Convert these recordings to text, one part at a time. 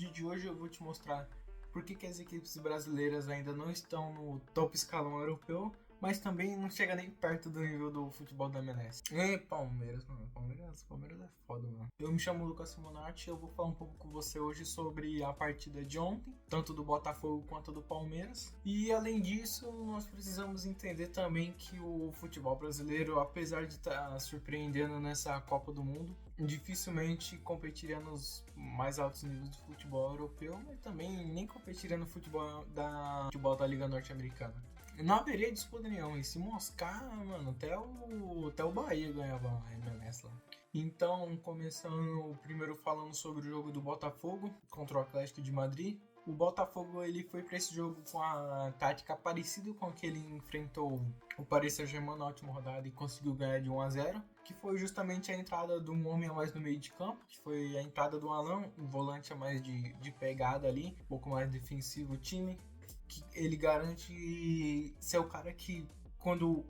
vídeo de hoje eu vou te mostrar por que as equipes brasileiras ainda não estão no topo escalão europeu, mas também não chega nem perto do nível do futebol da MLS. E Palmeiras, mano. Palmeiras é foda, mano. Eu me chamo Lucas Simonati e eu vou falar um pouco com você hoje sobre a partida de ontem, tanto do Botafogo quanto do Palmeiras. E além disso, nós precisamos entender também que o futebol brasileiro, apesar de estar surpreendendo nessa Copa do Mundo, dificilmente competiria nos mais altos níveis do futebol europeu, mas também nem competiria no futebol da Liga Norte-Americana. Não haveria disputa nenhuma, e se moscar, mano, até o Bahia ganhava a MLS lá. Então, começando primeiro falando sobre o jogo do Botafogo contra o Atlético de Madrid. O Botafogo ele foi para esse jogo com a tática parecida com a que ele enfrentou o Paris Saint-Germain na última rodada e conseguiu ganhar de 1-0, que foi justamente a entrada de um homem a mais no meio de campo, que foi a entrada do Alan, um volante a mais de pegada ali, um pouco mais defensivo o time, que ele garante ser o cara que quando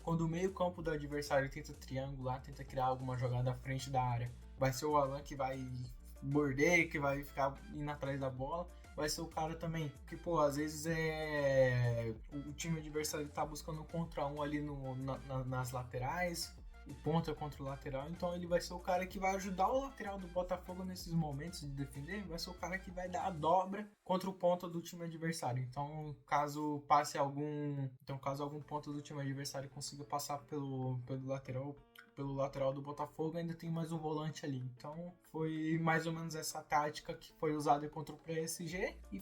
o meio campo do adversário tenta triangular, tenta criar alguma jogada à frente da área, vai ser o Alan que vai morder, que vai ficar indo atrás da bola. Vai ser o cara também, que pô, às vezes o time adversário tá buscando um contra um ali nas laterais, o ponta contra o lateral, então ele vai ser o cara que vai ajudar o lateral do Botafogo nesses momentos de defender, vai ser o cara que vai dar a dobra contra o ponta do time adversário. Então, caso algum ponta do time adversário consiga passar pelo lateral do Botafogo, ainda tem mais um volante ali. Então foi mais ou menos essa tática que foi usada contra o PSG e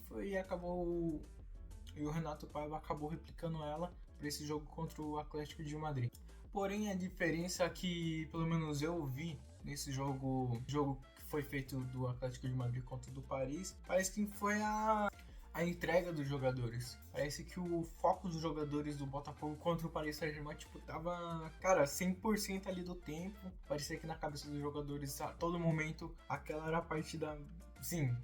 o Renato Paiva acabou replicando ela para esse jogo contra o Atlético de Madrid. Porém, a diferença que pelo menos eu vi nesse jogo que foi feito do Atlético de Madrid contra o do Paris, parece que foi a entrega dos jogadores. Parece que o foco dos jogadores do Botafogo contra o Paris Saint-Germain, tava, cara, 100% ali do tempo. Parecia que na cabeça dos jogadores, a todo momento, aquela era a partida. Sim,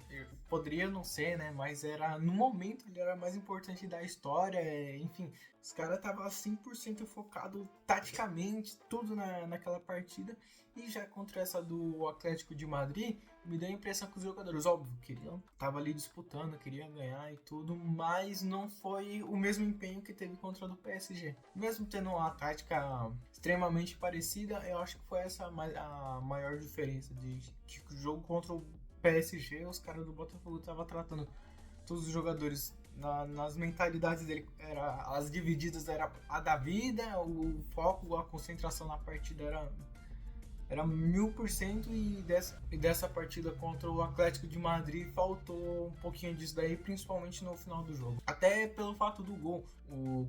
poderia não ser, né? Mas no momento, ele era mais importante da história. Enfim, os caras estavam 100% focado taticamente, tudo naquela partida. E já contra essa do Atlético de Madrid, me deu a impressão que os jogadores, óbvio, estavam ali disputando, queriam ganhar e tudo, mas não foi o mesmo empenho que teve contra o do PSG. Mesmo tendo uma tática extremamente parecida, eu acho que foi essa a maior diferença de que o jogo contra o PSG, os caras do Botafogo estavam tratando todos os jogadores nas mentalidades dele, as divididas era a da vida, o foco, a concentração na partida era 1000%, e dessa partida contra o Atlético de Madrid faltou um pouquinho disso daí, principalmente no final do jogo. Até pelo fato do gol.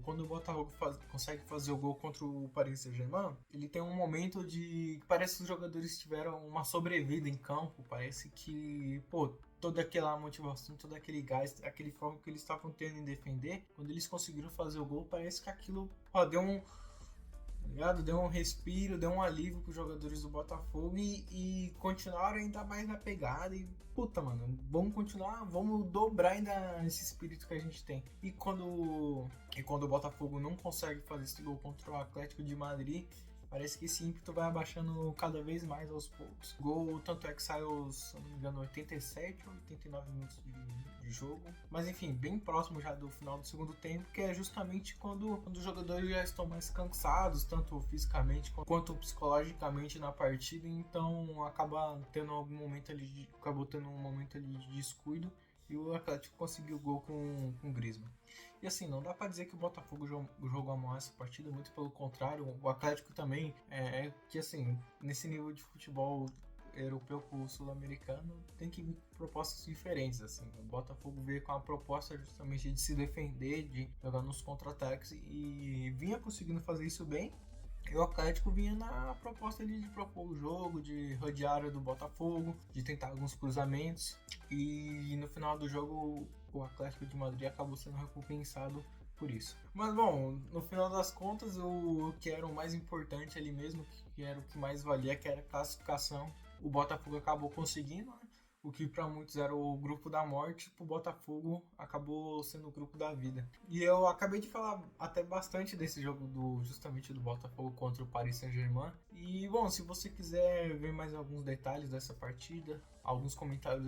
Quando o Botafogo consegue fazer o gol contra o Paris Saint-Germain, ele tem um momento de... Parece que os jogadores tiveram uma sobrevida em campo, parece que, pô, toda aquela motivação, todo aquele gás, aquele foco que eles estavam tendo em defender, quando eles conseguiram fazer o gol, parece que aquilo deu um respiro, deu um alívio pros jogadores do Botafogo e continuaram ainda mais na pegada. E puta, mano, vamos continuar, vamos dobrar ainda esse espírito que a gente tem. E quando o Botafogo não consegue fazer esse gol contra o Atlético de Madrid, parece que esse ímpeto vai abaixando cada vez mais aos poucos. O gol, tanto é que saiu, se não me engano, 87 ou 89 minutos de jogo. Mas enfim, bem próximo já do final do segundo tempo, que é justamente quando os jogadores já estão mais cansados, tanto fisicamente quanto psicologicamente na partida. Então acabou tendo um momento ali de descuido. E o Atlético conseguiu o gol com o Griezmann. E assim, não dá pra dizer que o Botafogo jogou mal essa partida, muito pelo contrário. O Atlético também, que assim, nesse nível de futebol europeu com o sul-americano, tem que vir com propostas diferentes, assim. O Botafogo veio com a proposta justamente de se defender, de jogar nos contra-ataques, e vinha conseguindo fazer isso bem. E o Atlético vinha na proposta de propor o jogo, de rodear a área do Botafogo, de tentar alguns cruzamentos. E no final do jogo, o Atlético de Madrid acabou sendo recompensado por isso. Mas bom, no final das contas, o que era o mais importante ali mesmo, que era o que mais valia, que era a classificação, o Botafogo acabou conseguindo, né? o que para muitos era o grupo da morte, pro Botafogo acabou sendo o grupo da vida. E eu acabei de falar até bastante desse jogo justamente do Botafogo contra o Paris Saint-Germain. E bom, se você quiser ver mais alguns detalhes dessa partida, alguns comentários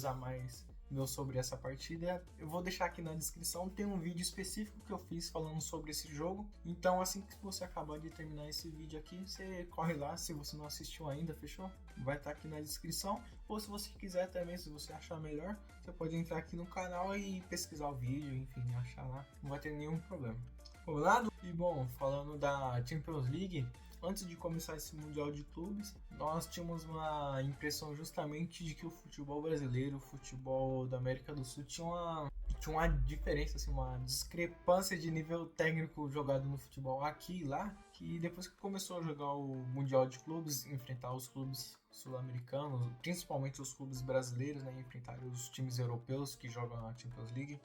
a mais sobre essa partida, eu vou deixar aqui na descrição. Tem um vídeo específico que eu fiz falando sobre esse jogo, então assim que você acabar de terminar esse vídeo aqui, você corre lá, se você não assistiu ainda, fechou? Vai estar aqui na descrição, ou se você quiser também, se você achar melhor, você pode entrar aqui no canal e pesquisar o vídeo, enfim, achar lá, não vai ter nenhum problema. Vamos lá? E bom, falando da Champions League, antes de começar esse Mundial de Clubes, nós tínhamos uma impressão justamente de que o futebol brasileiro, o futebol da América do Sul tinha uma diferença, assim, uma discrepância de nível técnico jogado no futebol aqui e lá, que depois que começou a jogar o Mundial de Clubes, enfrentar os clubes sul-americanos, principalmente os clubes brasileiros, né, enfrentar os times europeus que jogam na Champions League,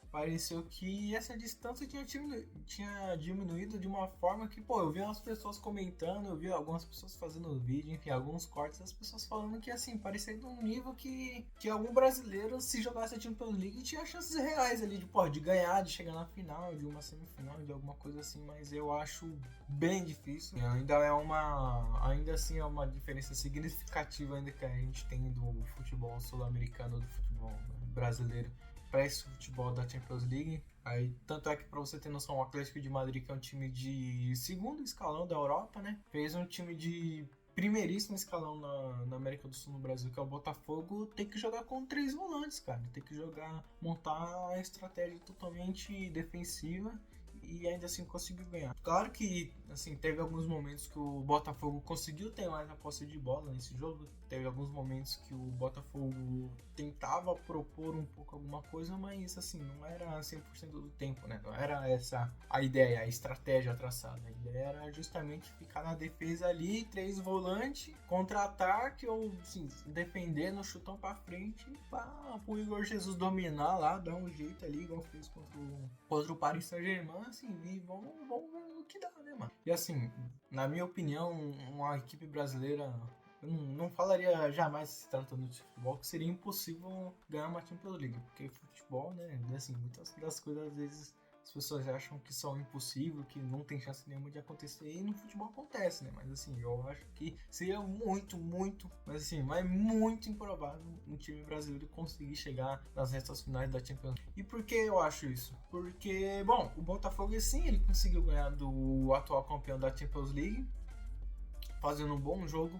pareceu que essa distância tinha diminuído de uma forma que, pô, eu vi as pessoas comentando, eu vi algumas pessoas fazendo vídeo, enfim, alguns cortes, as pessoas falando que, assim, parecia de um nível que algum brasileiro, se jogasse a Champions League, tinha chances reais ali de ganhar, de chegar na final, de uma semifinal, de alguma coisa assim, mas eu acho bem difícil. Ainda assim é uma diferença significativa ainda que a gente tem do futebol sul-americano, do futebol brasileiro para esse futebol da Champions League. Aí, tanto é que, para você ter noção, o Atlético de Madrid, que é um time de segundo escalão da Europa, né, fez um time de primeiríssimo escalão na América do Sul, no Brasil, que é o Botafogo, tem que jogar com 3 volantes, cara. Tem que montar a estratégia totalmente defensiva e ainda assim conseguiu ganhar. Claro que, assim, teve alguns momentos que o Botafogo conseguiu ter mais a posse de bola nesse jogo. Teve alguns momentos que o Botafogo tentava propor um pouco alguma coisa, mas, assim, não era 100% do tempo, né? Não era essa a ideia, a estratégia traçada. A ideia era justamente ficar na defesa ali, 3 volantes, contra-ataque ou, assim, defender no chutão pra frente para o Igor Jesus dominar lá, dar um jeito ali, igual fez contra o Paris Saint-Germain, assim, e vamos ver o que dá, né, mano? E assim, na minha opinião, uma equipe brasileira, eu não falaria jamais se tratando de futebol, que seria impossível ganhar uma Champions League, porque futebol, né, assim, muitas das coisas às vezes as pessoas acham que são impossível, que não tem chance nenhuma de acontecer, e no futebol acontece, né? Mas assim, eu acho que seria muito, mas muito improvável um time brasileiro conseguir chegar nas restas finais da Champions League. E por que eu acho isso? Porque, bom, o Botafogo, sim, ele conseguiu ganhar do atual campeão da Champions League, fazendo um bom jogo.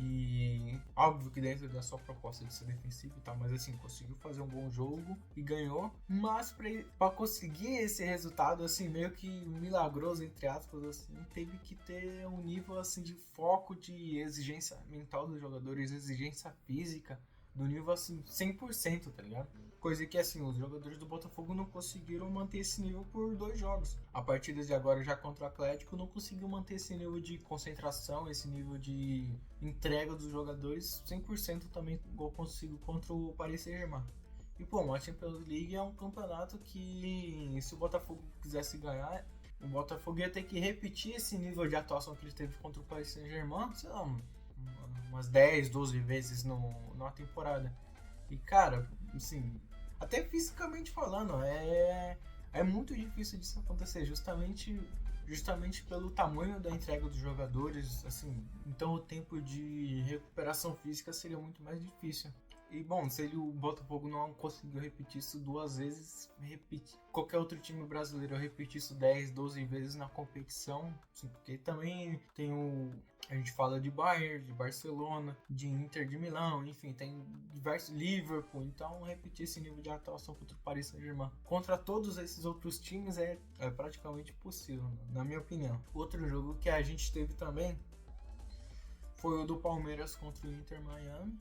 E óbvio que dentro da sua proposta de ser defensivo e tal, mas assim, conseguiu fazer um bom jogo e ganhou. Mas pra conseguir esse resultado, assim, meio que milagroso, entre aspas, assim, teve que ter um nível assim de foco, de exigência mental dos jogadores, exigência física, do nível assim, 100%, tá ligado? Coisa que, assim, os jogadores do Botafogo não conseguiram manter esse nível por 2 jogos. A partida de agora, já contra o Atlético, não conseguiu manter esse nível de concentração, esse nível de entrega dos jogadores 100% também, igual consigo contra o Paris Saint-Germain. E, pô, a Champions League é um campeonato que, se o Botafogo quisesse ganhar, o Botafogo ia ter que repetir esse nível de atuação que ele teve contra o Paris Saint-Germain, sei lá, umas 10, 12 vezes numa temporada. E, cara, assim, até fisicamente falando, é muito difícil disso acontecer, justamente pelo tamanho da entrega dos jogadores, assim, então o tempo de recuperação física seria muito mais difícil. E bom, se o Botafogo não conseguiu repetir isso 2 vezes, qualquer outro time brasileiro repetir isso 10, 12 vezes na competição, assim, porque também tem a gente fala de Bayern, de Barcelona, de Inter de Milão, enfim, tem diversos Liverpool, então repetir esse nível de atuação contra o Paris Saint-Germain contra todos esses outros times é praticamente impossível, na minha opinião. Outro jogo que a gente teve também foi o do Palmeiras contra o Inter Miami.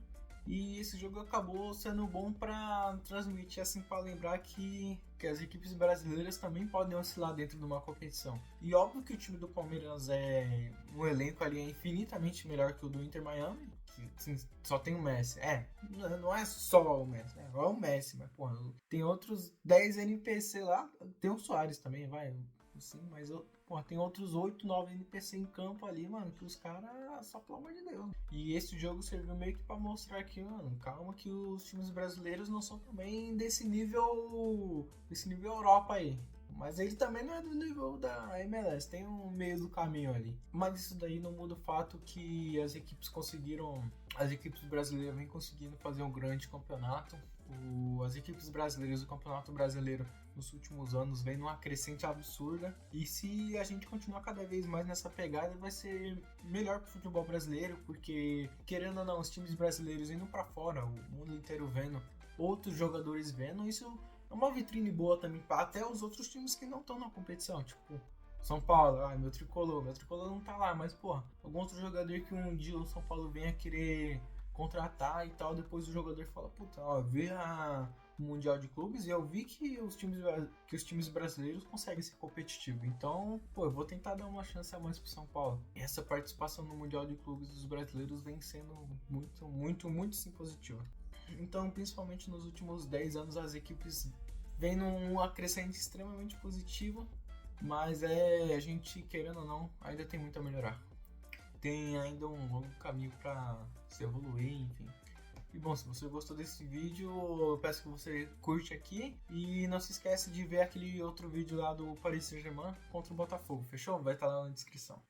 E esse jogo acabou sendo bom para transmitir, assim, para lembrar que as equipes brasileiras também podem oscilar dentro de uma competição. E óbvio que o time do Palmeiras um elenco ali é infinitamente melhor que o do Inter Miami, que assim, só tem o Messi. Não é só o Messi, né? É o Messi, mas porra, tem outros 10 NPC lá, tem o Soares também, vai, sim, mas Pô, tem outros 8, 9 NPC em campo ali, mano, que os caras, só pelo amor de Deus. E esse jogo serviu meio que pra mostrar que, mano, calma que os times brasileiros não são também desse nível Europa aí. Mas ele também não é do nível da MLS, tem um meio do caminho ali. Mas isso daí não muda o fato que as equipes brasileiras vêm conseguindo fazer um grande campeonato. As equipes brasileiras do Campeonato Brasileiro nos últimos anos vem numa crescente absurda. E se a gente continuar cada vez mais nessa pegada, vai ser melhor pro futebol brasileiro, porque, querendo ou não, os times brasileiros indo para fora, o mundo inteiro vendo, outros jogadores vendo, isso é uma vitrine boa também para até os outros times que não estão na competição, tipo São Paulo, meu tricolor não tá lá, mas pô, algum outro jogador que um dia o São Paulo venha querer contratar e tal, depois o jogador fala, puta, ó, vi o Mundial de Clubes e eu vi que os times brasileiros conseguem ser competitivos, então, pô, eu vou tentar dar uma chance a mais pro São Paulo. E essa participação no Mundial de Clubes dos brasileiros vem sendo muito sim positiva. Então, principalmente nos últimos 10 anos, as equipes vêm numa crescente extremamente positiva, mas a gente, querendo ou não, ainda tem muito a melhorar. Tem ainda um longo caminho para se evoluir, enfim. E bom, se você gostou desse vídeo, eu peço que você curte aqui e não se esquece de ver aquele outro vídeo lá do Paris Saint-Germain contra o Botafogo, fechou? Vai estar lá na descrição.